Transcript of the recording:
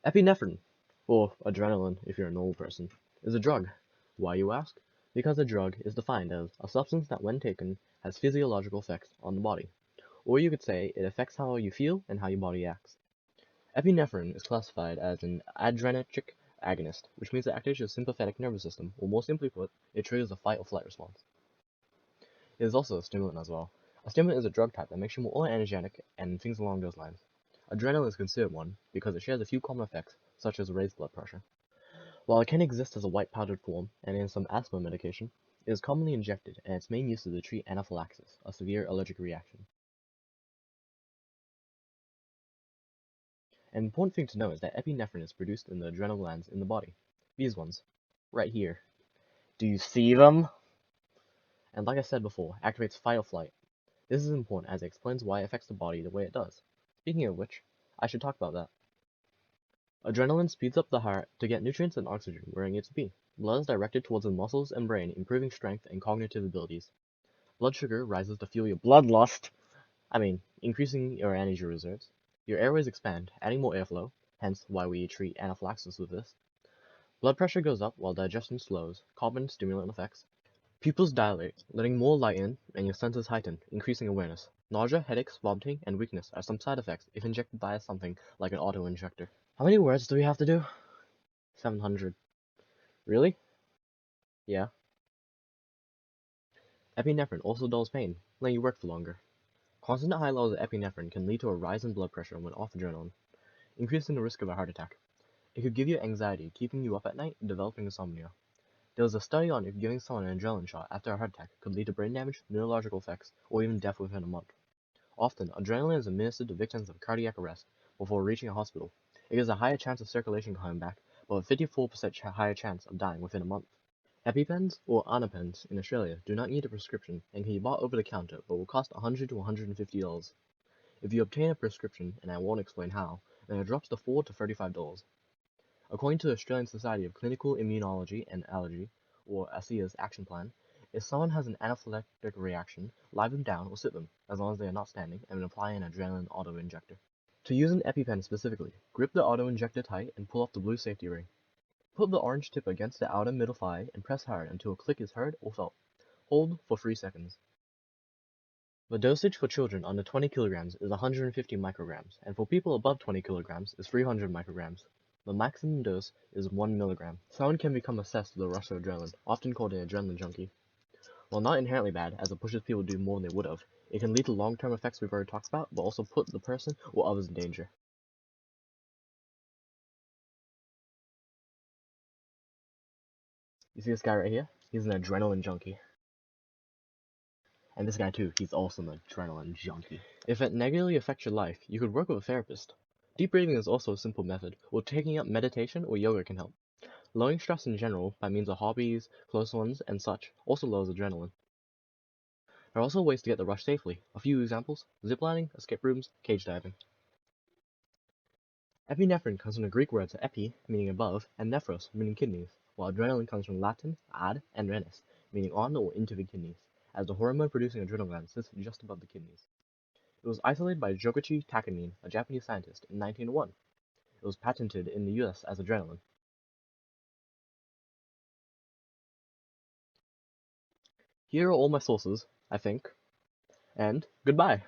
Epinephrine, or adrenaline if you're a normal person, is a drug. Why, you ask? Because a drug is defined as a substance that, when taken, has physiological effects on the body. Or you could say it affects how you feel and how your body acts. Epinephrine is classified as an adrenergic agonist, which means it activates your sympathetic nervous system, or more simply put, it triggers a fight or flight response. It is also a stimulant as well. A stimulant is a drug type that makes you more energetic and things along those lines. Adrenaline is considered one because it shares a few common effects, such as raised blood pressure. While it can exist as a white powdered form and in some asthma medication, it is commonly injected and its main use is to treat anaphylaxis, a severe allergic reaction. An important thing to know is that epinephrine is produced in the adrenal glands in the body. These ones, right here. Do you see them? And like I said before, activates fight or flight. This is important as it explains why it affects the body the way it does. Speaking of which, I should talk about that. Adrenaline speeds up the heart to get nutrients and oxygen where it needs to be. Blood is directed towards the muscles and brain, improving strength and cognitive abilities. Blood sugar rises to fuel your bloodlust, increasing your energy reserves. Your airways expand, adding more airflow, hence why we treat anaphylaxis with this. Blood pressure goes up while digestion slows, common stimulant effects. Pupils dilate, letting more light in, and your senses heighten, increasing awareness. Nausea, headaches, vomiting, and weakness are some side effects if injected by something like an auto-injector. How many words do we have to do? 700. Really? Yeah. Epinephrine also dulls pain, letting you work for longer. Constant high levels of epinephrine can lead to a rise in blood pressure when off adrenaline, increasing the risk of a heart attack. It could give you anxiety, keeping you up at night, and developing insomnia. There was a study on if giving someone an adrenaline shot after a heart attack could lead to brain damage, neurological effects, or even death within a month. Often, adrenaline is administered to victims of cardiac arrest before reaching a hospital. It gives a higher chance of circulation coming back, but a 54% higher chance of dying within a month. EpiPens, or Anapens, in Australia do not need a prescription and can be bought over the counter but will cost $100 to $150. If you obtain a prescription, and I won't explain how, then it drops to $4 to $35. According to the Australian Society of Clinical Immunology and Allergy, or ASIA's action plan, if someone has an anaphylactic reaction, lie them down or sit them, as long as they are not standing, and apply an adrenaline auto-injector. To use an EpiPen specifically, grip the auto-injector tight and pull off the blue safety ring. Put the orange tip against the outer middle thigh and press hard until a click is heard or felt. Hold for 3 seconds. The dosage for children under 20 kilograms is 150 micrograms, and for people above 20 kilograms is 300 micrograms. The maximum dose is 1 milligram. Someone can become obsessed with the rush of adrenaline, often called an adrenaline junkie. While not inherently bad, as it pushes people to do more than they would have, it can lead to long-term effects we've already talked about, but also put the person or others in danger. You see this guy right here? He's an adrenaline junkie. And this guy too, he's also an adrenaline junkie. If it negatively affects your life, you could work with a therapist. Deep breathing is also a simple method, or taking up meditation or yoga can help. Lowering stress in general, by means of hobbies, close ones, and such, also lowers adrenaline. There are also ways to get the rush safely. A few examples: ziplining, escape rooms, cage diving. Epinephrine comes from the Greek words epi, meaning above, and nephros, meaning kidneys, while adrenaline comes from Latin ad and renis, meaning on or into the kidneys, as the hormone producing adrenal gland sits just above the kidneys. It was isolated by Jokichi Takamine, a Japanese scientist, in 1901. It was patented in the US as adrenaline. Here are all my sources, I think, and goodbye.